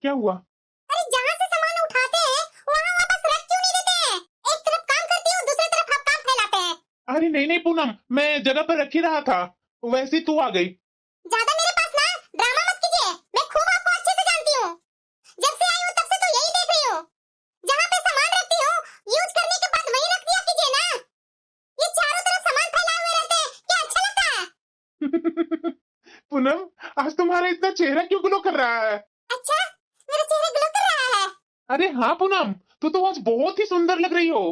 क्या हुआ? अरे जहाँ से सामान उठाते हैं वहाँ वापस रख क्यों नहीं देते हैं? एक तरफ काम करती हूँ, दूसरी तरफ आप काम फैलाते हैं। अरे नहीं नहीं पूनम, मैं जगह पर रख ही रहा था, वैसे ही तू आ गई। ज्यादा मेरे पास ना ड्रामा मत कीजिए, मैं खूब आपको अच्छे से जानती हूँ। जब से आई हूँ तब से तो यही देख रही हूँ। जहाँ पे सामान रखती हूँ यूज करने के बाद वहीं रख दिया कीजिए ना। ये चारों तरफ सामान फैलाए हुए रहते हैं, क्या अच्छा लगता है? पूनम, आज तुम्हारा इतना चेहरा क्यों ग्लो कर रहा है? अच्छा, मेरा चेहरा ग्लो कर रहा है। अरे हाँ पूनम, तू तो आज बहुत ही सुंदर लग रही हो।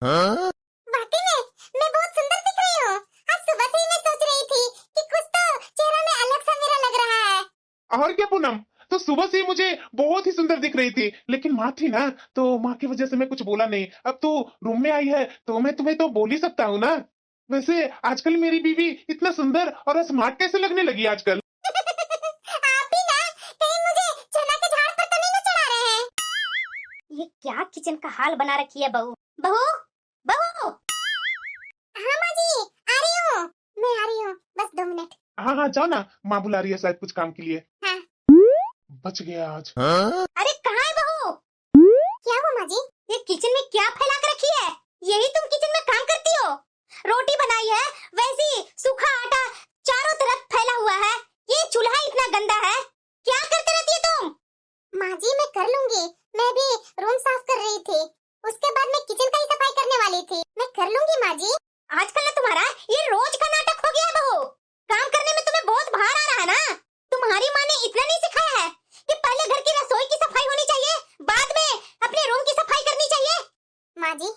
हाँ? वाकई में मैं बहुत सुंदर दिख रही हूँ। आज सुबह से ही मैं सोच रही थी कि कुछ तो चेहरा में अलग सा मेरा लग रहा है। और क्या पूनम, तो सुबह से ही मुझे बहुत ही सुंदर दिख रही थी, लेकिन माँ थी ना, तो माँ की वजह से मैं कुछ बोला नहीं। अब तू रूम में आई है तो मैं तुम्हें तो बोल ही सकता हूँ ना। वैसे आजकल मेरी बीवी इतना सुंदर और स्मार्ट कैसे लगने लगी आजकल? आप भी ना कहीं मुझे चना के झाड़ पर तो नहीं ना चढ़ा रहे हैं? ये क्या किचन का हाल बना रखी है बहू। बहू बहू। हाँ माँ जी, आ रही हूँ। मैं आ रही हूँ, बस 2 मिनट। हाँ हाँ जाओ ना, माँ बुला रही है शायद कुछ काम के लिए। हाँ। बच गया आज। हाँ? अरे कहाँ है बहू? क्या हुआ माँ जी? ये किचन में क्या फैला कर रखी है? यही तुम किचन में काम करती हो? रोटी बनाई है, वैसी सूखा आटा चारों तरफ फैला हुआ है। ये चूल्हा इतना गंदा है, क्या करते रहती है तुम? माँ जी मैं कर लूंगी, मैं भी रूम साफ कर रही थी, उसके बाद मैं किचन का ही सफाई करने वाली थी। मैं कर लूंगी माँ जी। आजकल ना तुम्हारा ये रोज का नाटक हो गया है बहू। काम करने में तुम्हें बहुत भार आ रहा है ना? तुम्हारी माँ ने इतना नहीं सिखाया है कि पहले घर की रसोई की सफाई होनी चाहिए, बाद में अपने रूम की सफाई करनी चाहिए? माँ जी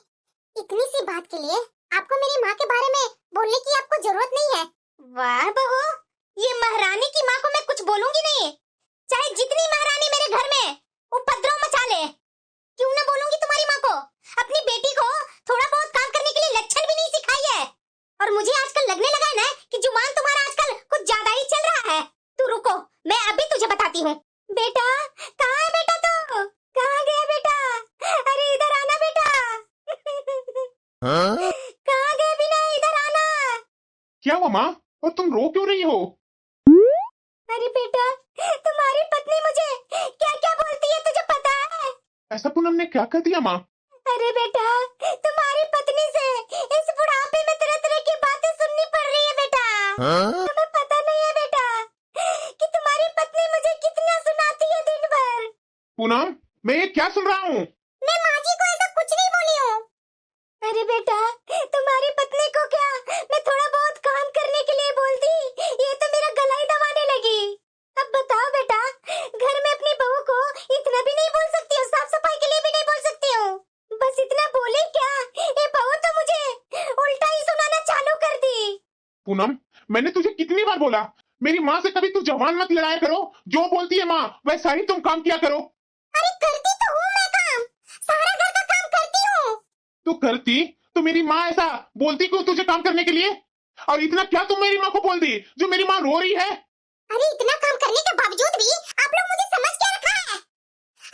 इतनी सी बात के लिए आपको मेरी माँ के बारे में बोलने की आपको जरूरत नहीं है। वाह बहू, ये महारानी की माँ को मैं कुछ बोलूंगी नहीं, चाहे जितनी महारानी मेरे घर में उपद्रव मचा ले। क्यों ना बोलूंगी तुम्हारी माँ को? अपनी बेटी को थोड़ा बहुत काम करने के लिए लक्षण भी नहीं सिखाई है। और मुझे आजकल लगने लगा है ना कि जुबान तुम्हारा आजकल कुछ ज्यादा ही चल रहा है। तू रुको, मैं अभी तुझे बताती हूँ। बेटा कहाँ है बेटा? तू कहाँ गया बेटा? अरे इधर आना बेटा। हाँ? कहाँ गए बिना? इधर आना। क्या हुआ माँ, और तुम रो क्यों रही हो? अरे बेटा, तुम्हारी पत्नी मुझे क्या क्या बोलती है तुझे पता है? ऐसा पूनम ने क्या कर दिया माँ? अरे बेटा, तुम्हारी पत्नी से इस बुढ़ापे में तरह तरह की बातें सुननी पड़ रही है बेटा। हाँ? तुम्हें पता नहीं है बेटा कि तुम्हारी पत्नी मुझे कितना सुनाती है दिन भर। पूनम, मैं ये क्या सुन रहा हूँ? मैं माँ जी को ऐसा कुछ नहीं बोली हूँ। अरे बेटा, तुम्हारी पत्नी को क्या मैं थोड़ा बहुत काम करने के लिए बोलती, ये तो मेरा गला ही दबाने लगी। अब बताओ बेटा, घर में अपनी बहू को इतना भी नहीं बोल सकती हूँ, साफ सफाई के लिए भी नहीं बोल सकती हूँ। बस इतना बोले क्या, ये बहू तो मुझे उल्टा ही सुनाना चालू कर दी। पूनम, मैंने तुझे कितनी बार बोला, मेरी माँ से कभी तू जबान मत लड़ाया करो, जो बोलती है माँ वैसा ही तुम काम किया करो। अरे करती तो हूँ मैं काम, सारा घर का काम करती हूँ। तू करती तो मेरी माँ ऐसा बोलती क्यों तुझे काम करने के लिए? और इतना क्या तुम मेरी माँ को बोल दी जो मेरी माँ रो रही है? अरे इतना काम करने के बावजूद भी आप लोग मुझे समझ क्या रखा है?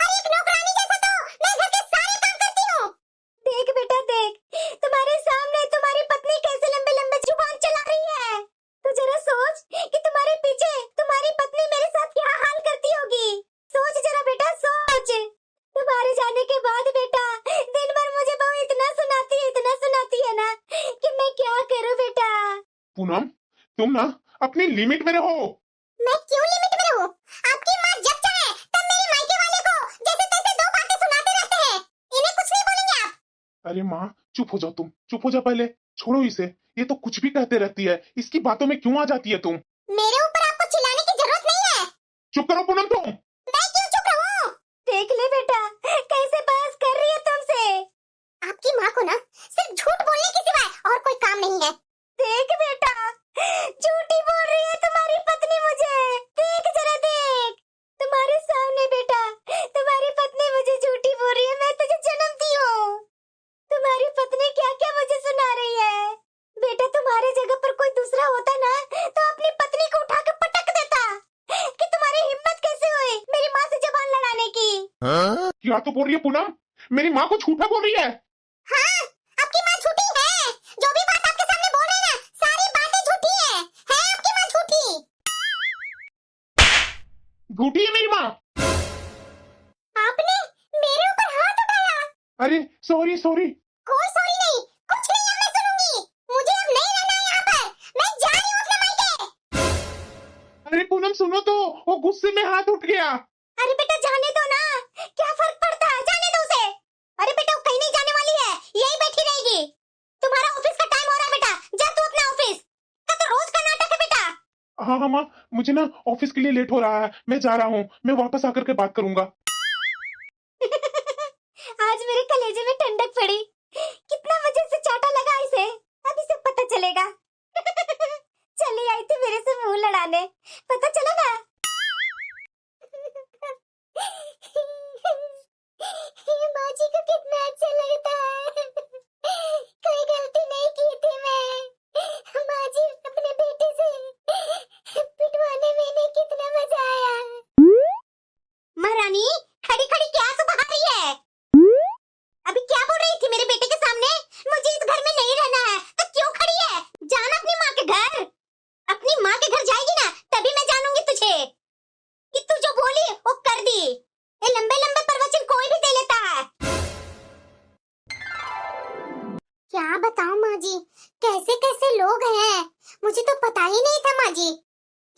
अरे एक नौकरानी जैसा तो मैं घर के सारे काम करती हूँ। देख बेटा देख, तुम्हारे सामने तुम्हारी पत्नी कैसे लंबे लंबे जुबान चला रही है। तू जरा सोच कि तुम्हारे पीछे तुम्हारी पत्नी मेरे साथ क्या हाल करती होगी। सोच जरा बेटा, सोच। तुम्हारे जाने के बाद बेटा दिन भर मुझे बहू इतना सुनाती है ना कि मैं क्या करूं बेटा। पूनम, तुम ना अपनी लिमिट में रहो। मैं क्यों लिमिट में रहूं? आपकी माँ जब चाहे तब मेरे मायके वाले को जैसे तैसे 2 बातें सुनाते रहते हैं। इन्हें कुछ नहीं बोलेंगे आप? अरे माँ चुप हो जाओ, तुम चुप हो जाओ पहले, छोड़ो इसे, ये तो कुछ भी कहते रहती है, इसकी बातों में क्यों आ जाती है तुम? मेरे ऊपर आपको चिल्लाने की जरूरत नहीं है। चुप करो पूनम तुम। मैं क्यों चुप रहूं? देख ले बेटा कैसे बहस कर रही है तुमसे। आपकी माँ को ना सिर्फ झूठ बोलने के सिवाय और कोई काम नहीं है। देख बेटा, झूठी बोल रही है तुम्हारी पत्नी मुझे। देख जरा देख, तुम्हारे सामने बेटा तुम्हारी पत्नी मुझे झूठी बोल रही है। मैं तुझे जन्म दी हूँ, तुम्हारी पत्नी क्या क्या मुझे सुना रही है। बेटा तुम्हारे जगह पर कोई दूसरा होता ना तो अपनी पत्नी को उठा के पटक देता। कि तुम्हारी हिम्मत कैसे हुई मेरी माँ से जबान लड़ाने की? हाँ? क्या तो बोल रही है पूनम, मेरी माँ को झूठा बोल रही है? हाँ, आपकी माँ झूठी है। जो भी बात आपके सामने बोल रहे हैं ना, सारी बातें झूठी है आपकी माँ झूठी। झूठी है मेरी माँ? अरे सॉरी सॉरी। कोई सॉरी नहीं, कुछ नहीं अब मैं सुनूंगी। मुझे अब नहीं रहना है यहाँ पर, मैं जा रही हूँ अपने मायके। अरे पूनम सुनो तो, वो गुस्से में हाथ उठ गया। अरे बेटा जाने दो ना, क्या फर्क पड़ता है, जाने दो उसे। अरे बेटा वो कहीं नहीं जाने वाली है, यही बैठी रहेगी। तुम्हारा ऑफिस का टाइम हो रहा है बेटा, जा तू अपना ऑफिस का, तो रोज का नाटक है बेटा। हाँ हाँ माँ, मुझे ना ऑफिस के लिए लेट हो रहा है, मैं जा रहा हूँ, मैं वापस आकर के बात करूंगा। आज मेरे कलेजे में ठंडक पड़ी, कितना वजन से चाटा लगा इसे, अब इसे पता चलेगा। चली आई थी मेरे से मुंह लड़ाने, पता चला ना। ये माँ जी को कितना अच्छा लगता है। कोई गलती नहीं की थी मैं। माँ जी अपने बेटे से पिटवाने में इन्हें कितना मजा आया। महारानी खड़ी खड़ी क्या सुबह आ रही है? अभी क्या बोल रही थी मेरे बेटे के सामने? मुझे इस घर में नहीं रहना है, तो क्यों खड़ी है? जाना अपनी माँ के घर। अपनी माँ के घर जाएगी ना, तभी मैं जानूंगी तुझे कि तू जो बोली वो कर दी। ये लंबे लंबे प्रवचन कोई भी दे लेता है। क्या बताऊं माँ जी, कैसे कैसे लोग हैं, मुझे तो पता ही नहीं था माँ जी।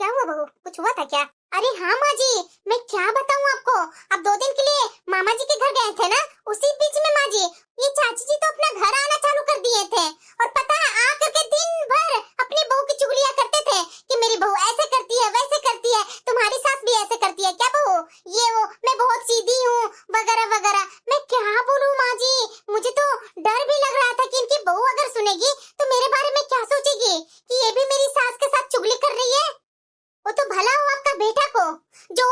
क्या हुआ बहू, कुछ हुआ था क्या? अरे हाँ माँ जी, मैं क्या बताऊं आपको, अब 2 दिन के लिए मामा जी के घर गए थे ना, उसी बीच में माँ जी ये चाची जी तो अपना घर आना चालू कर दिए थे। और पता है आकर के दिन भर अपनी बहू की चुगलियां करते थे कि मेरी बहू ऐसे करती है वैसे करती है, तुम्हारी सास भी ऐसे करती है क्या बहू, ये वो, मैं बहुत सीधी हूँ वगैरह वगैरह। मैं क्या बोलूं माँ जी, मुझे तो डर भी लग रहा था कि इनकी बहू अगर सुनेगी तो मेरे बारे में क्या सोचेगी कि ये भी मेरी सास के साथ चुगली कर रही है। वो तो भला हो आपका बेटा को जो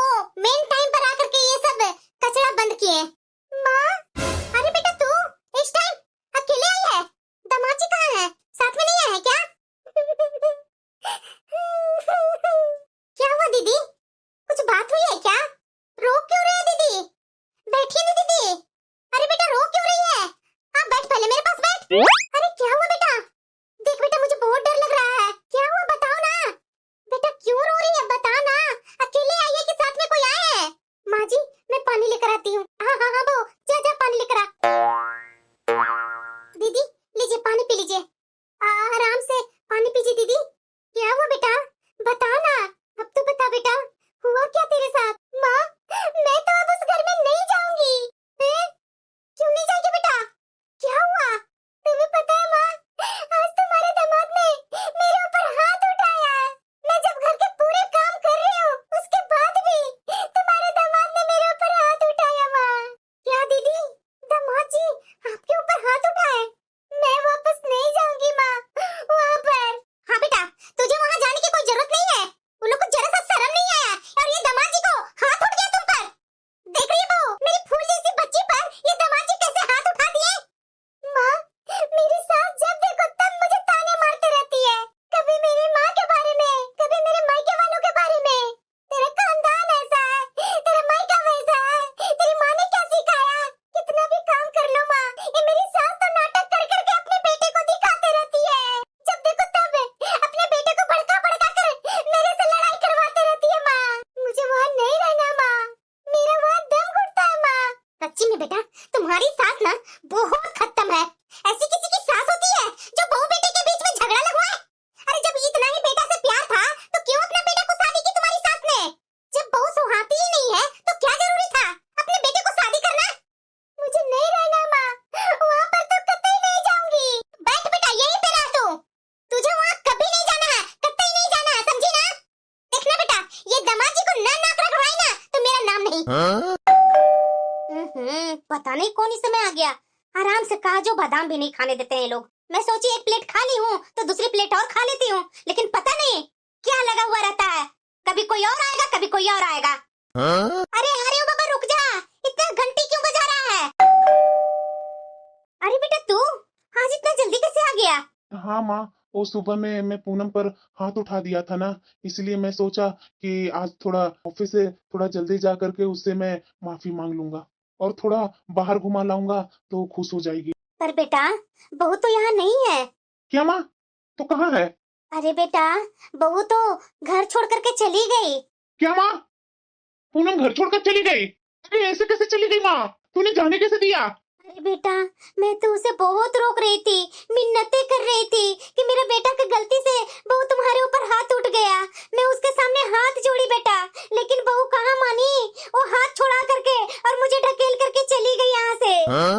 मेन टाइम पर आकर के ये सब कचरा बंद किए। माँ, अरे बेटा तू इस टाइम अकेले आई है? दामाद जी कहाँ है, साथ में नहीं आए हैं क्या? क्या हुआ दीदी, कुछ बात हुई है क्या? रो क्यों रही है दीदी? बैठिए ना दीदी। अरे बेटा रो क्यों रही है? आप बैठ, पहले मेरे पास बैठ। अरे क्या हुआ बेटा? देख बेटा मुझे बहुत डर लग रहा है, क्या हुआ बताओ ना। बेटा क्यों रो रही है, बता ना, अकेले आई है कि साथ में कोई आया है? माँ जी मैं पानी लेकर आती हूँ। हाँ हाँ हाँ बहू, जा जा पानी लेकर आ। दीदी लीजिए पानी पी लीजिए, आराम से पानी पीजिए दीदी। क्या हुआ बेटा, बता ना, अब तो बता बेटा, हुआ क्या तेरे साथ? माँ मैं तो अब उस घर में नहीं जाऊंगी। क्यों नहीं जाएगी बेटा, क्या हुआ? तुम्हें पता है माँ, आज तुम्हारे दामाद ने मेरे ऊपर हाथ उठाया है। मैं जब घर के पूरे काम कर रही हूँ उसके बाद भी तुम्हारे दामाद ने मेरे ऊपर हाथ उठाया माँ। क्या दीदी, दामाद जी आपके ऊपर हाथ उठाए? मैं वापस नहीं जाऊंगी माँ वहाँ पर। हाँ बेटा तुझे वहाँ जाने की कोई जरूरत नहीं है, उन लोग को जरा सा शर्म नहीं आया और ये दामाद जी को हाथ उठ गया तुम पर। देख रही है बहू, मेरी फूल जैसी बच्ची पर ये दामाद जी कैसे हाथ उठा दिए। माँ मेरी सास जब देखो तब मुझे ताने मारती रहती है, कभी मेरी माँ के बारे में, कभी मेरे मायके वालों के बारे में। तेरा खानदान ऐसा है, तेरा मायका वैसा है, तेरी माँ ने क्या सिखाया? कितना भी काम कर लो माँ, ये मेरी सास तो नाटक कर करके अपने बेटे को दिखाते रहती है। जब देखो तब अपने बेटे को भड़का भड़का कर मेरे से लड़ाई करवाते रहती है माँ। मुझे वहाँ नहीं रहना माँ, मेरा वहाँ दम घुटता है माँ। सच्ची में बेटा तुम्हारी सास ना बहुत खत्म है। ऐसी किसी की सास होती है जो बहू बेटे के बीच में झगड़ा लगवाए? अरे जब इतना ही बेटा से प्यार था तो क्यों अपने बेटे को शादी की तुम्हारी सास ने? जब बहू सुहाती ही नहीं है तो क्या जरूरी था अपने बेटे को शादी करना? मुझे नहीं रहना माँ, वहाँ पर तो कतई नहीं जाऊंगी। बैठ बेटा यहीं पे रह तू, तुझे वहाँ कभी नहीं जाना है, कतई नहीं जाना है, समझी ना? देखना बेटा ये दामाद जी को ना नाक रखवाई ना तो मेरा नाम नहीं। पता नहीं कौन इस समय आ गया, आराम से काजू बादाम भी नहीं खाने देते हैं लोग। मैं सोची एक प्लेट खा ली हूँ तो दूसरी प्लेट और खा लेती हूँ, लेकिन पता नहीं क्या लगा हुआ रहता है, कभी कोई और आएगा कभी कोई और आएगा। अरे ओ बाबा रुक जा, इतना घंटी क्यों बजा रहा है? अरे बेटा तू आज इतना जल्दी कैसे आ गया? हाँ माँ, वो सुबह में मैं पूनम पर हाथ उठा दिया था ना, इसलिए मैं सोचा कि आज थोड़ा ऑफिस से थोड़ा जल्दी जा करके उससे मैं माफी मांग लूंगा और थोड़ा बाहर घुमा लाऊंगा तो खुश हो जाएगी। पर बेटा बहू तो यहाँ नहीं है। क्या माँ, तो कहाँ है? अरे बेटा बहू तो घर छोड़ करके चली गई। क्या माँ, पूनम घर छोड़कर चली गई? अरे ऐसे कैसे चली गई माँ, तूने जाने कैसे दिया? अरे बेटा, मैं तो उसे बहुत रोक रही थी, मिन्नतें कर रही थी कि मेरा बेटा की गलती से बहू तुम्हारे ऊपर हाथ उठ गया। मैं उसके सामने हाथ जोड़ी बेटा, लेकिन बहू कहाँ मानी। वो हाथ छोड़ा करके और मुझे ढकेल करके चली गई यहाँ से।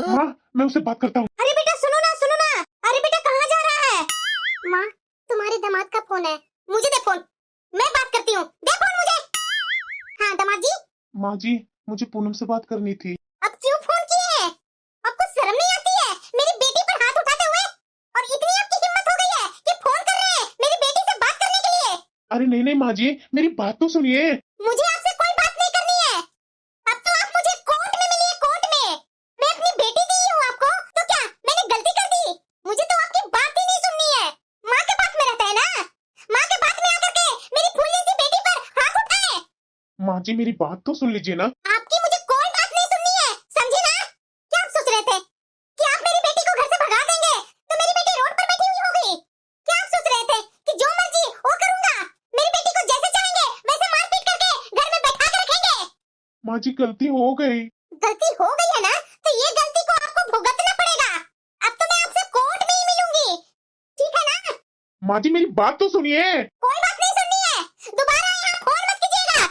माँ, मैं उससे बात करता हूँ। अरे बेटा सुनो ना, सुनो ना। अरे बेटा कहाँ जा रहा है? माँ, तुम्हारे दामाद का फोन है, मुझे दे फोन, मैं बात करती हूँ, दे फोन मुझे। हाँ दामाद जी। माँ जी, मुझे पूनम से बात करनी थी। अब क्यों फोन किए हैं? आपको शर्म नहीं आती है मेरी बेटी पर हाथ उठाते हुए? और इतनी आपकी हिम्मत हो गई है कि फोन कर रहे हैं मेरी बेटी से बात करने के लिए? अरे नहीं नहीं माँ जी, मेरी बात तो सुनिए। मुझे आपसे कोई बात नहीं करनी है। अब तो आप मुझे कोर्ट में मिलिए, कोर्ट में। मैं अपनी बेटी दी हूँ आपको, तो क्या मैंने गलती कर दी? मुझे तो आपकी बात ही नहीं सुननी है। माँ के बात में रहता है ना, माँ के बात में आकर के मेरी फूलनी सी बेटी पर हाथ उठाए। माँ जी, मेरी बात तो सुन लीजिए ना। आपकी मुझे कोई बात नहीं सुननी है, समझे ना? क्या आप सोच रहे थे कि आप मेरी बेटी को घर से भगा देंगे तो मेरी बेटी रोड पर बैठी हुई होगी? क्या आप सोच रहे थे कि जो मर्जी वो करूंगा, मेरी बेटी को जैसे चाहेंगे वैसे मारपीट करके घर में बैठा के रखेंगे? माँ जी, गलती हो गई। गलती हो गई है ना, तो ये गलती को आपको भुगतना पड़ेगा। अब तो मैं आपसे कोर्ट में ही मिलूंगी, ठीक है ना? माँ जी, मेरी बात तो सुनिए। कोई बात नहीं सुननी है, दोबारा यहाँ फोन मत कीजिएगा।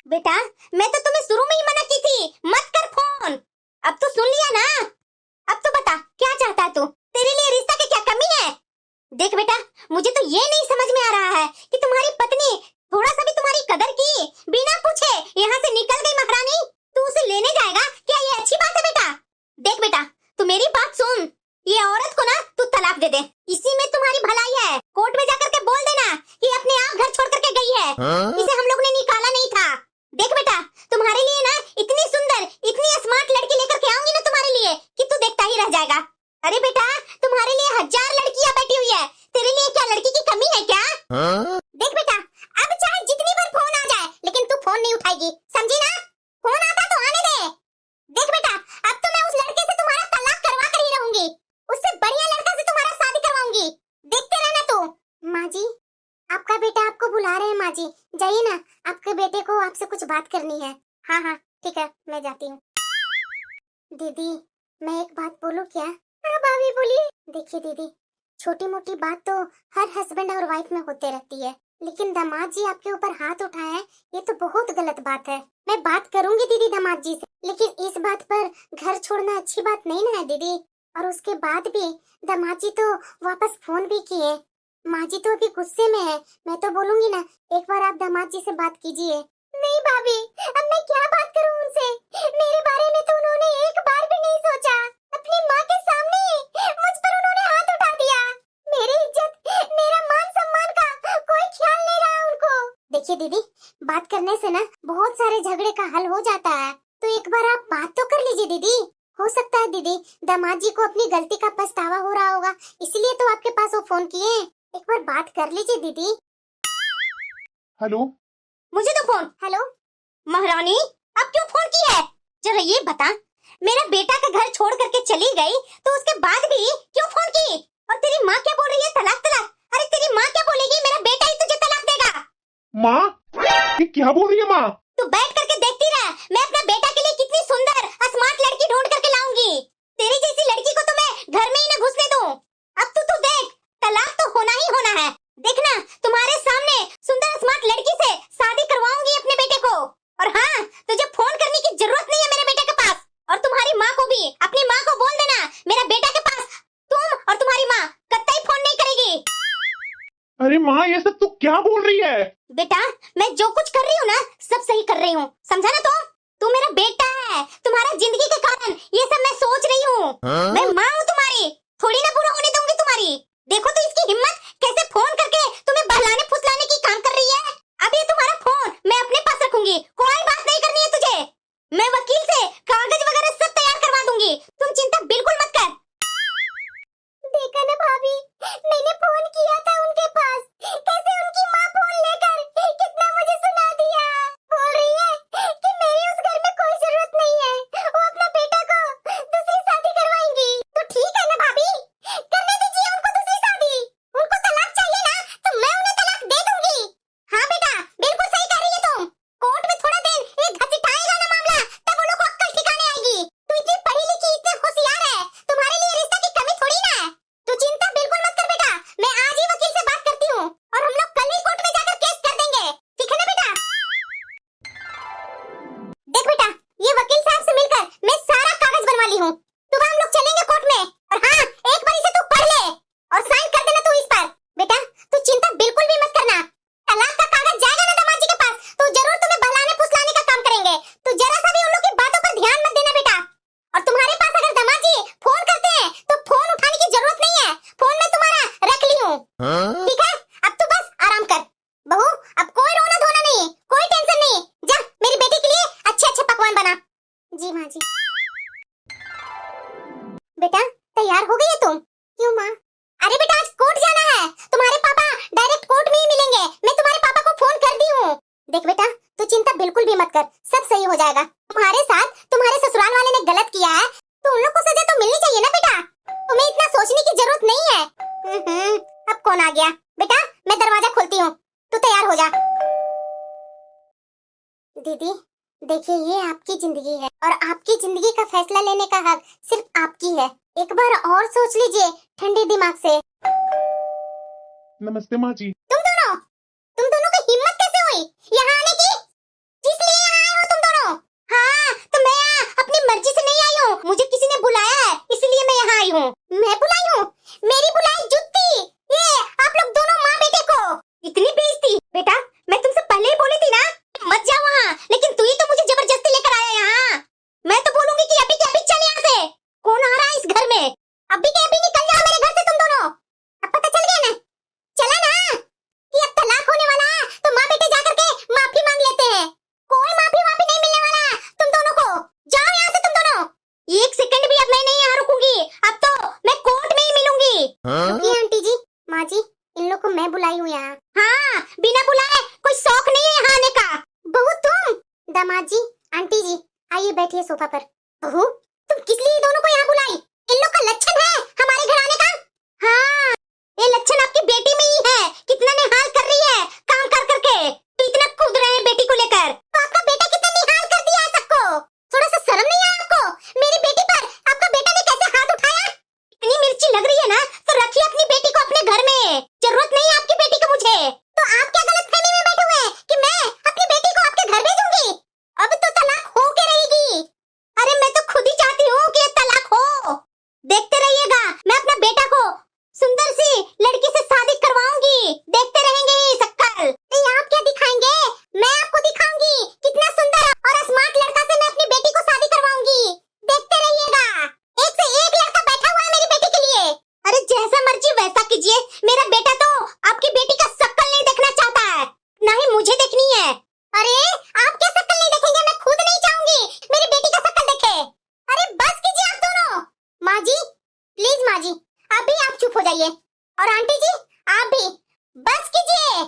बेटा, मैं तो तुम्हें शुरू में ही मना की थी, मत कर फोन। अब तो सुन लिया ना। अब तो बता क्या चाहता है तू? तेरे लिए रिश्ता की क्या कमी है? देख बेटा, मुझे तो ये नहीं समझ में आ रहा है कि तुम्हारी पत्नी थोड़ा सा भी तुम्हारी कदर की, बिना पूछे यहाँ से निकल गई महारानी। तू उसे लेने जाएगा, क्या ये अच्छी बात है बेटा? देख बेटा, तू मेरी बात सुन। ये औरत को ना तू तलाक दे दे, इसी में तुम्हारी भलाई है। कोर्ट में जाकर के बोल देना कि अपने आप घर छोड़ करके गई है, इसे हम लोग ने निकाला नहीं था। देख बेटा, तुम्हारे लिए ना इतनी सुंदर, इतनी स्मार्ट लड़की लेकर के आऊंगी ना तुम्हारे लिए कि तू देखता ही रह जाएगा। अरे बेटा, तुम्हारे लिए 1000 लड़कियां बैठी हुई है, तेरे लिए क्या लड़की की कमी है क्या? देख बेटा, अब चाहे जितनी बार फोन आ जाए, लेकिन तू फोन नहीं उठाएगी, समझी ना? फोन आता तो आने दे। देख बेटा, अब तो मैं उस लड़के से तुम्हारा तलाक करवा कर ही रहूंगी, उससे बढ़िया लड़का से तुम्हारा शादी करवाऊंगी, देखते रहना तू। माँ जी, आपका बेटा आपको बुला रहे हैं। माँ जी जाइए ना, आपके बेटे को आपसे कुछ बात करनी है। हाँ हाँ ठीक है, मैं जाती हूँ। दीदी, मैं एक बात बोलूँ क्या? हाँ भाभी बोलिए। देखिए दीदी, छोटी मोटी बात तो हर हस्बैंड और वाइफ में होते रहती है, लेकिन दामाद जी आपके ऊपर हाथ उठाए हैं, ये तो बहुत गलत बात है। मैं बात करूंगी दीदी दामाद जी से, लेकिन इस बात पर घर छोड़ना अच्छी बात नहीं ना है दीदी। और उसके बाद भी दामाद जी तो वापस फोन भी किए। माँ जी तो अभी गुस्से में है, मैं तो बोलूंगी ना, एक बार आप दामाद जी से बात कीजिए। नहीं भाभी, अब मैं क्या बात करूं उनसे? मेरे बारे में तो उन्होंने एक बार भी नहीं सोचा। अपनी माँ के सामने मुझ पर उन्होंने हाथ उठा दिया। मेरी इज्जत, मेरा मान सम्मान का कोई ख्याल नहीं रहा उनको। देखिए दीदी, बात करने से ना बहुत सारे झगड़े का हल हो जाता है, तो एक बार आप बात तो कर लीजिए दीदी। हो सकता है दीदी दामाद जी को अपनी गलती का पछतावा हो रहा होगा, इसलिए तो आपके पास वो फोन किए। एक बार बात कर लीजिए दीदी। हेलो। मुझे तो फोन। हेलो महारानी, अब क्यों फोन की है? जरा ये बता, मेरा बेटा का घर छोड़ करके चली गई तो उसके बाद भी क्यों फोन की? और तेरी माँ क्या बोल रही है? तलाक तलाक। अरे तेरी माँ क्या बोलेगी? मेरा बेटा ही तुझे तलाक देगा। माँ, ये क्या बोल रही है माँ? तू बैठ करके देखती रह, मैं अपना बेटा के लिए कितनी सुंदर स्मार्ट लड़की ढूंढ करके लाऊंगी। तेरी जैसी लड़की को तो मैं घर में ही न घुसने दूं। अब तू देख, तलाक तो होना ही होना है। देखना, तुम्हारे सामने सुंदर स्मार्ट लड़की से शादी करवाऊंगी अपने बेटे को। और हाँ, तुझे फोन करने की जरूरत नहीं है मेरे बेटे के पास। और तुम्हारी माँ को भी, अपनी माँ को बोल देना, मेरा बेटा के पास तुम और तुम्हारी माँ कतई फोन नहीं करेगी। अरे माँ, ये सब तू क्या बोल रही है? बेटा, मैं जो कुछ कर रही हूँ ना, सब सही कर रही हूँ, समझा ना? तू मेरा बेटा है, तुम्हारा जिंदगी के कारण ये सब मैं सोच रही हूँ। मैं माँ हूँ तुम्हारी, थोड़ी ना बुरा होने दूंगी तुम्हारी। देखो तो इसकी हिम्मत कैसे फोन करके तुम्हें बहलाने फुसलाने की काम कर रही है। अब ये तुम्हारा फोन मैं अपने पास रखूंगी, कोई बात नहीं करनी है तुझे। मैं वकील से कागज वगैरह सब तैयार करवा दूंगी, तुम चिंता बिल्कुल मत कर। देखा ना भाभी, मैंने फोन किया था उनके पास, कैसे उनकी माँ फोन लेकर कितना मुझे सुना दिया। बोल रही है कि मेरी उस घर में कोई जरूरत नहीं है, वो अपना बेटा को दूसरी शादी करवाएंगी। तो ठीक है ना भाभी, करने दीजिए उनको दूसरी शादी। उनको तलाक चाहिए ना, तो मैं उन्हें तलाक दे दूंगी। हाँ बेटा, देख बेटा, तू चिंता बिल्कुल भी मत कर, सब सही हो जाएगा। तुम्हारे साथ तुम्हारे ससुराल वाले ने गलत किया है तो उन लोग को सजा तो मिलनी चाहिए ना बेटा, तुम्हें इतना सोचने की जरूरत नहीं है। अब कौन आ गया? बेटा मैं दरवाजा खोलती हूँ, तू तैयार हो जा। दीदी देखिए, ये आपकी जिंदगी है और आपकी जिंदगी का फैसला लेने का हक सिर्फ आपकी है। एक बार और सोच लीजिए ठंडे दिमाग से। नमस्ते माँ जी। तुम दोनों की हिम्मत कैसे हुई यहाँ आने की? किस लिए यहाँ आए हो तुम दोनों? हाँ, तो मैं यहाँ अपनी मर्जी से नहीं आई हूँ, मुझे किसी ने बुलाया है इसलिए मैं यहाँ आई हूँ। मैं बुलाई हूँ? मेरी बुलाई जुत्ती, ये आप लोग दोनों माँ बेटे को। इतनी बेइज्जती? बेटा मैं तुमसे पहले ही बोली थी ना मत जाओ वहाँ, लेकिन तू ही तो मुझे जबरदस्ती लेकर आया यहाँ। मैं तो बोलूंगी कि अभी के अभी चल यहाँ से। कौन आ रहा है इस घर में? अभी के अभी निकल जाओ मेरे घर से तुम दोनों। अब पता चल गया ना, चला ना कि अब तलाक होने वाला है तो माँ बेटे जाकर के माफी मांग लेते हैं। कोई माफी वाफी नहीं मिलने वाला है तुम दोनों को। जाओ यहाँ से तुम दोनों। एक सेकंड भी अब मैं नहीं यहाँ रुकूंगी, अब तो मैं कोर्ट में ही मिलूंगी। रुकिए आंटी जी, माँ जी, इन लोग को मैं बुलाई हूँ यहाँ। हाँ, बिना बुलाए कोई शौक नहीं है यहाँ आने का। बहू तुम, दामाद जी, आंटी जी, आइए बैठिए सोफा पर। बहू तुम किस लिए दोनों को यहाँ बुलाई? इन लोग का लक्षण है हमारे घर आने का? हाँ, ये लक्षण आपकी बेटी में ही है, कितना निहाल कर रही है काम कर करके, तो इतना कूद रहे हैं बेटी को लेकर। तो आपका बेटा कितना निहाल कर दिया है सबको, थोड़ा सा शर्म नहीं है आपको? मेरी बेटी पर आपका बेटा ने कैसे हाथ उठाया? इतनी मिर्ची लग रही है ना तो रखिए अपनी बेटी को अपने घर में, जरूरत नहीं है आपकी बेटी को मुझे। तो आप क्या गलतफहमी में बैठे हुए हैं कि मैं अपनी बेटी को आपके घर भेजूंगी? अब तो तलाक हो के रहेगी। अरे मैं तो खुद ही चाहती हूँ कि ये तलाक हो। देखते रहिएगा, मैं अपना बेटा को सुंदर सी लड़की से शादी करवाऊंगी, देखते रहेंगे ये शक्ल। नहीं, आप क्या दिखाएंगे? मैं आपको दिखाऊंगी कितना सुंदर और स्मार्ट लड़का से मैं अपनी बेटी को शादी करवाऊंगी, देखते रहिएगा। एक से एक लड़का बैठा हुआ है मेरी बेटी के लिए। अरे जैसा मर्जी वैसा कीजिए, मेरा बेटा तो आपकी बेटी का शक्ल नहीं देखना चाहता है, ना ही मुझे देखनी है। अरे आप क्या शक्ल नहीं देखेंगे? मैं खुद नहीं चाहूंगी मेरी बेटी का शक्ल देखे। अरे बस कीजिए आप दोनों। माँ जी प्लीज, माँ जी अभी आप चुप हो जाइए, और आंटी जी आप भी बस कीजिए।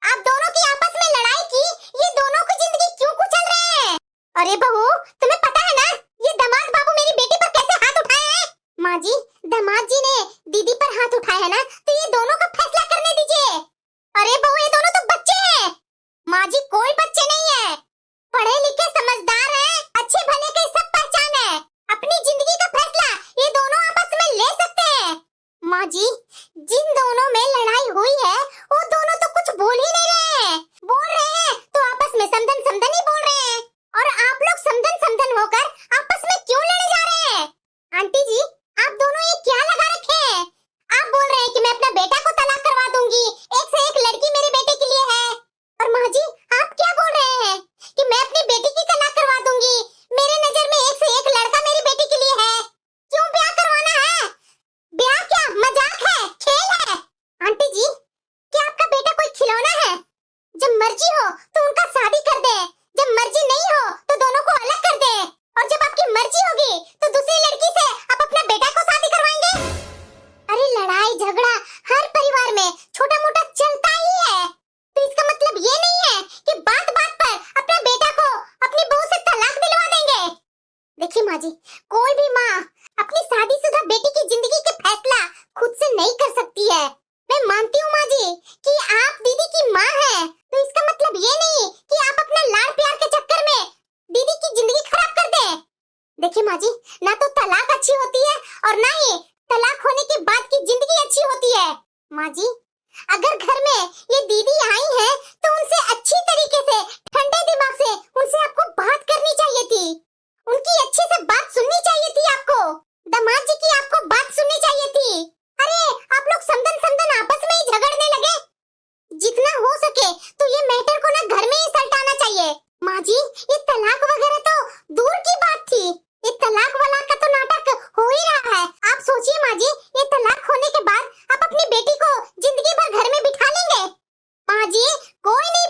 आप दोनों की आपस में लड़ाई की ये दोनों की जिंदगी क्यों कुचल रहे हैं? अरे बहू तुम्हें पता है ना ये दामाद बाबू मेरी बेटी पर कैसे हाथ उठाए हैं? माँ जी दामाद जी ने दीदी पर हाथ उठाया है ना, तो ये दोनों का फैसला करने दीजिए। अरे बहू ये दोनों तो बच्चे हैं। माँ जी कोई बच्चे नहीं है, पढ़े लिखे समझदार हैं, अच्छे भले के सब पहचान है, अपनी जिंदगी का फैसला ये दोनों आपस में ले सकते हैं। माँ जी जिन दोनों में लड़ाई हुई है वो दोनों तो कुछ बोल ही नहीं रहे हैं, बोल रहे हैं तो आपस में समधन समधन ही बोल रहे हैं, और आप लोग समधन समधन होकर आपस में क्यों लड़े जा रहे हैं? आंटी जी आप दोनों ये क्या लगा रखे हैं? आप बोल रहे हैं कि मैं अपना बेटा को तलाक करवा दूंगी, एक से एक लड़की मेरे बेटे के लिए है, और माँ जी आप क्या बोल रहे हैं कि मैं अपनी बेटी की तलाक करवा दूंगी? मेरे नजर में एक से एक लड़का मेरी बेटी के लिए है, क्यों ब्याह करवाना है? ब्याह क्या मजाक है, खेल है? आंटी जी क्या आपका बेटा कोई खिलौना है? जब मर्जी हो तो उनका शादी कर दे, जब मर्जी नहीं हो तो दोनों को अलग कर दे, और जब आपकी मर्जी होगी तो दूसरी लड़की से आप अपना बेटा को शादी करवाएंगे? अरे लड़ाई झगड़ा हर परिवार में छोटा मोटा चलता ही है, तो इसका मतलब ये नहीं है कि बात बात पर अपने बेटा को अपनी बहू से तलाक दिलवा देंगे। देखिए माँ जी, कोई भी माँ अपनी शादीशुदा बेटी की जिंदगी के फैसला खुद से नहीं कर सकती है। मैं मानती हूँ माँ जी कि आप दीदी की माँ हैं, तो इसका मतलब ये नहीं कि आप अपना लाड़ प्यार के चक्कर में दीदी की जिंदगी खराब कर दें। देखिए माँ जी, ना तो तलाक अच्छी होती है और ना ही तलाक होने के बाद की जिंदगी अच्छी होती है। माँ जी अगर घर में ये दीदी आई है तो उनसे अच्छी तरीके से ठंडे दिमाग से उनसे आपको बात करनी चाहिए थी, उनकी अच्छे से बात सुननी चाहिए थी आपको, दामाद जी की आपको बात सुननी चाहिए थी। अरे आप लोग समधन समधन आपस में ही झगड़ने लगे। जितना हो सके तो ये मैटर को ना घर में ही सलटाना चाहिए। माँ जी ये तलाक वगैरह तो दूर की बात थी, ये तलाक वाला का तो नाटक हो ही रहा है। आप सोचिए माँ जी, ये तलाक होने के बाद आप अपनी बेटी को जिंदगी भर घर में बिठा लेंगे? माँ जी कोई नहीं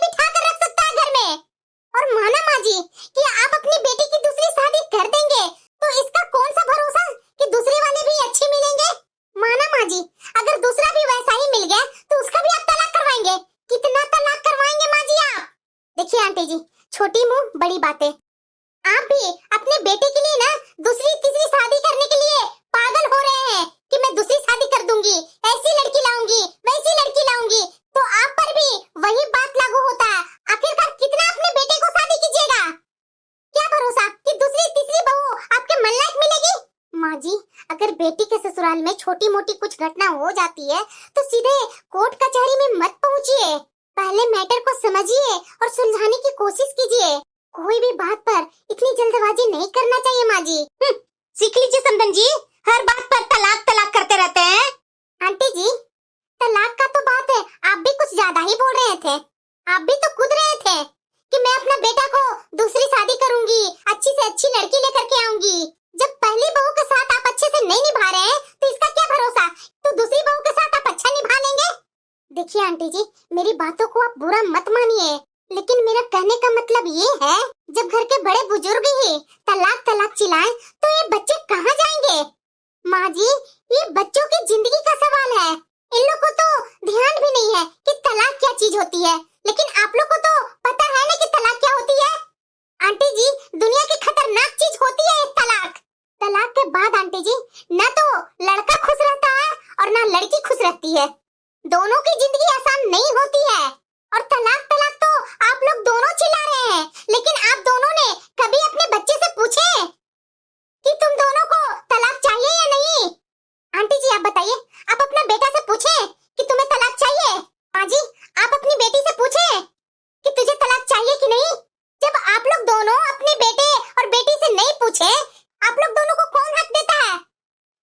आंटी जी, छोटी मुंह बड़ी बातें। आप भी अपने बेटे के लिए ना दूसरी तीसरी शादी करने के लिए पागल हो रहे हैं कि मैं दूसरी शादी कर दूंगी, ऐसी लड़की लाऊंगी, वैसी लड़की लाऊंगी। तो आप पर भी वही बात लागू होता है। आखिरकार कितना अपने बेटे को शादी कीजिएगा? क्या भरोसा कि दूसरी तीसरी बहू आपके मन लायक मिलेगी? माँ जी, अगर बेटी के ससुराल में छोटी मोटी कुछ घटना हो जाती है तो सीधे कोर्ट कचहरी में मत पहुँचिए। पहले मैटर को समझिए और सुलझाने की कोशिश कीजिए। कोई भी बात पर इतनी जल्दबाजी नहीं करना चाहिए माँ जी। सीख लीजिए समधन जी, हर बात पर तलाक तलाक करते रहते हैं। आंटी जी, तलाक का तो बात है, आप भी कुछ ज्यादा ही बोल रहे थे। आप भी तो कूद रहे थे कि मैं अपना बेटा को दूसरी शादी करूंगी, अच्छी से अच्छी लड़की लेकर के आऊंगी। जब पहली बहू के साथ आप अच्छे से नहीं निभा रहे हैं तो इसका क्या भरोसा तो दूसरी बहू के साथ आप अच्छा निभा लेंगे? देखिए आंटी जी, मेरी बातों को आप बुरा मत मानिए, लेकिन मेरा कहने का मतलब ये है, जब घर के बड़े बुजुर्ग ही तलाक तलाक चिल्लाएं तो ये बच्चे कहाँ जाएंगे? माँ जी, ये बच्चों की जिंदगी का सवाल है। इन लोग को तो ध्यान भी नहीं है कि तलाक क्या चीज होती है, लेकिन आप लोग को तो पता है ना कि तलाक क्या होती है। आंटी जी, दुनिया की खतरनाक चीज होती है तलाक। तलाक के बाद आंटी जी, न तो लड़का खुश रहता है और न लड़की खुश रहती है। दोनों की जिंदगी आसान नहीं होती है। और तलाक तलाक तो आप लोग दोनों चिल्ला रहे हैं, लेकिन आप दोनों ने कभी अपने बच्चे से पूछे कि तुम दोनों को तलाक चाहिए या नहीं? आंटी जी आप बताइए, आप अपना बेटा से पूछे कि तुम्हें तलाक चाहिए? माँ जी, आप अपनी बेटी से पूछे कि तुझे तलाक चाहिए कि नहीं? जब आप लोग दोनों अपने बेटे और बेटी से नहीं पूछे, आप लोग दोनों को कौन हक देता है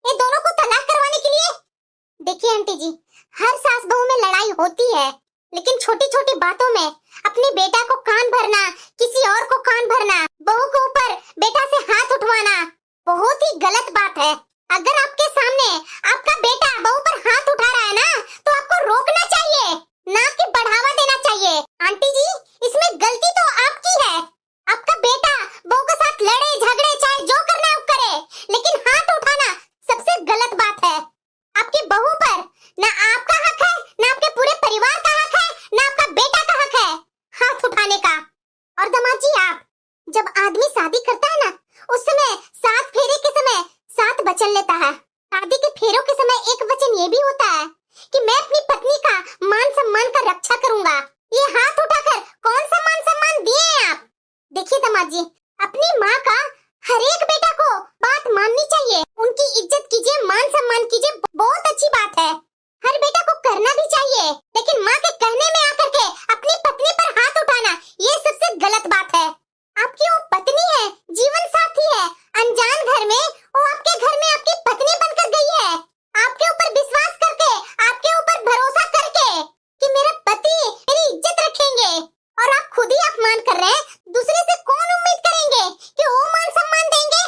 ये दोनों को तलाक करवाने के लिए? देखिए आंटी जी, हर सास बहू में लड़ाई होती है, लेकिन छोटी छोटी बातों में अपने बेटा को कान भरना, किसी और को कान भरना, बहू के ऊपर बेटा से हाथ उठवाना बहुत ही गलत बात है। अगर आपके सामने आपका बेटा बहू पर हाथ उठा रहा है ना, तो आपको रोकना चाहिए, ना कि बढ़ावा देना चाहिए। आंटी जी, इसमें गलती तो आपकी है। आपका बेटा बहू के साथ लड़े झगड़े चाहे जो करना है वो करे, लेकिन हाथ उठाना सबसे गलत बात है। आपकी बहू पर ना आपका हक है, ना आपके पूरे परिवार का हक है, ना आपका बेटा का हक है हाथ उठाने का। और दामाद जी, आप जब आदमी शादी करता है ना, उस समय 7 फेरे के समय 7 वचन लेता है। शादी के फेरों के समय एक वचन ये भी होता है कि मैं अपनी पत्नी का मान सम्मान का रक्षा करूंगा। ये हाथ उठाकर कौन सा मान सम्मान दिए हैं आप? देखिए दामाद जी, अपनी माँ का हर एक बेटा को बात माननी चाहिए, उनकी इज्जत कीजिए, मान सम्मान कीजिए, बहुत अच्छी बात है। हर बेटा को करना भी चाहिए, लेकिन माँ के कहने में आकर के अपनी पत्नी पर हाथ उठाना ये सबसे गलत बात है। आपकी वो पत्नी है, जीवन साथी है, अनजान घर में वो आपके घर में आपकी पत्नी बनकर गई है। आपके ऊपर विश्वास करके, आपके ऊपर भरोसा करके कि मेरा पति मेरी इज्जत रखेंगे, और आप खुद ही अपमान कर रहे हैं। दूसरे से कौन उम्मीद करेंगे कि वो मान सम्मान देंगे?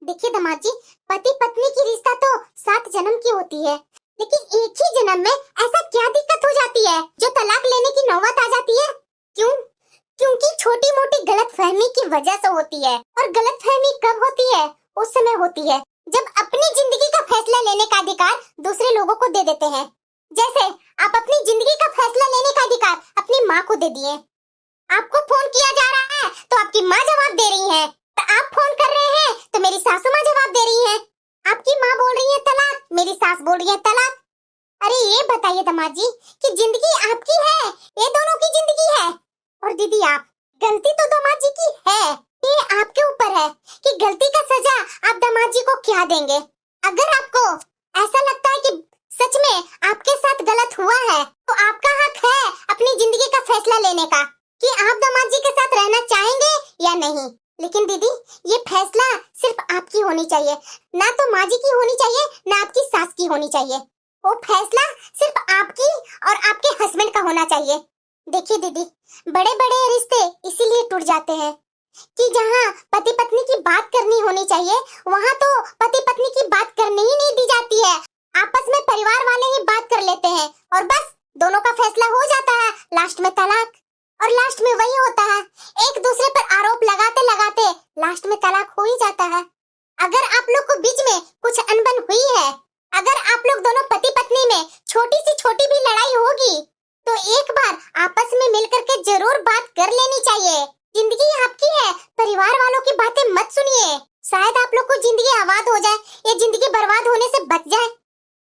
देखिए दामाद जी, पति पत्नी की रिश्ता तो 7 जन्म की होती है, लेकिन एक ही जन्म में ऐसा क्या दिक्कत हो जाती है जो तलाक लेने की नौबत आ जाती है? क्यों? क्योंकि छोटी मोटी गलतफहमी की वजह से होती है। और गलतफहमी कब होती है? उस समय होती है जब अपनी जिंदगी का फैसला लेने का अधिकार दूसरे लोगों को दे देते हैं। जैसे आप अपनी जिंदगी का फैसला लेने का अधिकार अपनी माँ को दे दिए। आपको फोन किया जा रहा है तो आपकी माँ जवाब दे रही है, तो आप फोन कर रहे हैं तो मेरी सासू माँ जवाब दे रही है। आपकी माँ बोल रही है तलाक, मेरी सास बोल रही है तलाक। अरे ये बताइए दामाद जी कि जिंदगी आपकी है, ये दोनों की जिंदगी है। और दीदी, आप गलती तो दामाद जी की है, ये आपके ऊपर है कि गलती का सजा आप दामाद जी को क्या देंगे। अगर आपको ऐसा लगता है कि सच में आपके साथ गलत हुआ है, तो आपका हक है अपनी जिंदगी का फैसला लेने का कि आप दामाद जी के साथ रहना चाहेंगे या नहीं। लेकिन दीदी, ये फैसला सिर्फ आपकी होनी चाहिए, ना तो माँ जी की होनी चाहिए, ना आपकी सास की होनी चाहिए। वो फैसला सिर्फ आपकी और आपके हस्बैंड का होना चाहिए। देखिए दीदी, बड़े बड़े रिश्ते इसीलिए टूट जाते हैं कि जहाँ पति पत्नी की बात करनी होनी चाहिए, वहाँ तो पति पत्नी की बात करने ही नहीं दी जाती है। आपस में परिवार वाले ही बात कर लेते हैं और बस दोनों का फैसला हो जाता है, लास्ट में तलाक। और लास्ट में वही होता है, एक दूसरे पर आरोप लगाते लगाते लास्ट में तलाक हो ही जाता है। अगर आप लोग को बीच में कुछ अनबन हुई है, अगर आप लोग दोनों पति पत्नी में छोटी सी छोटी भी लड़ाई होगी, तो एक बार आपस में मिलकर के जरूर बात कर लेनी चाहिए। जिंदगी आपकी है, परिवार वालों की बातें मत सुनिए। शायद आप लोग को जिंदगी आबाद हो जाए या जिंदगी बर्बाद होने से बच जाए।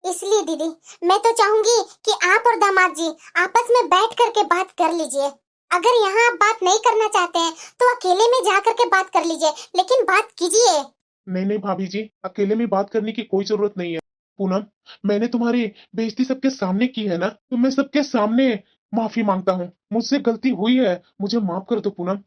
इसलिए दीदी, मैं तो चाहूंगी कि आप और दामाद जी आपस में बैठ करके बात कर लीजिए। अगर यहाँ आप बात नहीं करना चाहते हैं तो अकेले में जा करके बात कर लीजिए, लेकिन बात कीजिए। नहीं नहीं भाभी जी, अकेले में बात करने की कोई जरूरत नहीं है। पूनम, मैंने तुम्हारी बेइज्जती सबके सामने की है ना, तो मैं सबके सामने माफी मांगता हूँ। मुझसे गलती हुई है, मुझे माफ कर दो पूनम।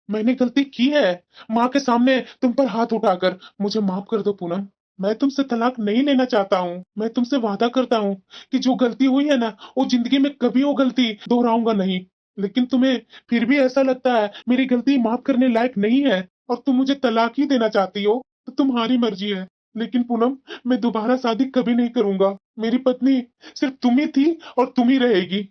मैंने गलती की है, माँ के सामने तुम पर हाथ उठाकर। मुझे माफ कर दो पूनम। मैं तुमसे तलाक नहीं लेना चाहता हूँ। मैं तुमसे वादा करता हूँ कि जो गलती हुई है ना, वो जिंदगी में कभी वो गलती दोहराऊंगा नहीं। लेकिन तुम्हें फिर भी ऐसा लगता है मेरी गलती माफ करने लायक नहीं है और तुम मुझे तलाक ही देना चाहती हो, तो तुम्हारी मर्जी है। लेकिन पूनम, मैं दोबारा शादी कभी नहीं करूंगा। मेरी पत्नी सिर्फ तुम ही थी और तुम ही रहेगी।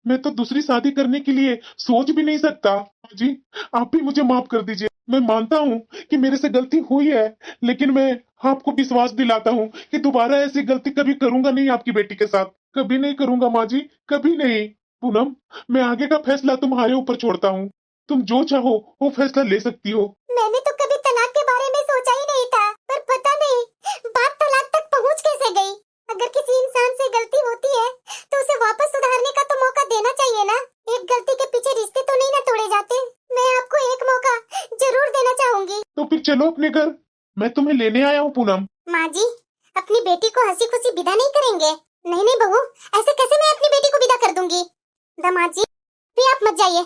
मैं तो दूसरी शादी करने के लिए सोच भी नहीं सकता। जी, आप भी मुझे माफ कर दीजिए। मैं मानता हूँ कि मेरे से गलती हुई है, लेकिन मैं आपको विश्वास दिलाता हूँ कि दोबारा ऐसी गलती कभी करूंगा नहीं आपकी बेटी के साथ। कभी नहीं करूंगा माँ जी, कभी नहीं। पूनम, मैं आगे का फैसला तुम्हारे ऊपर छोड़ता हूँ। तुम जो चाहो वो फैसला ले सकती हो। मैंने तो कभी तलाक के बारे में सोचा ही नहीं था, पर पता नहीं बात तलाक तक पहुंच कैसे गई। अगर किसी इंसान से गलती होती है तो उसे वापस सुधारने का तो मौका देना चाहिए ना। एक गलती के पीछे रिश्ते तो नहीं ना तोड़े जाते। मैं आपको एक मौका जरूर देना चाहूंगी। तो फिर चलो अपने घर, मैं तुम्हें लेने आया हूँ पूनम। माँ जी, अपनी बेटी को हंसी खुशी विदा नहीं करेंगे? नहीं नहीं बहू, ऐसे कैसे मैं अपनी बेटी को विदा कर दूंगी। दामाद जी, भी आप मत जाइए।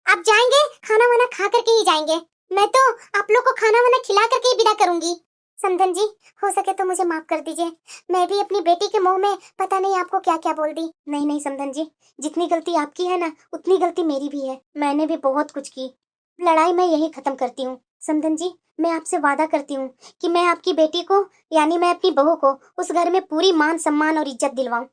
आप जाएंगे, खाना वाना खा करके ही जाएंगे। मैं तो आप लोग को खाना वाना खिला करके ही विदा करूंगी। समधन जी, हो सके तो मुझे माफ कर दीजिए। मैं भी अपनी बेटी के मुंह में पता नहीं आपको क्या क्या बोल दी। नहीं नहीं समधन जी, जितनी गलती आपकी है ना, उतनी गलती मेरी भी है। मैंने भी बहुत कुछ की। लड़ाई मैं यही खत्म करती हूँ। समधन जी, मैं आपसे वादा करती हूँ कि मैं आपकी बेटी को, यानी मैं अपनी बहू को, उस घर में पूरी मान सम्मान और इज्जत दिलवाऊं।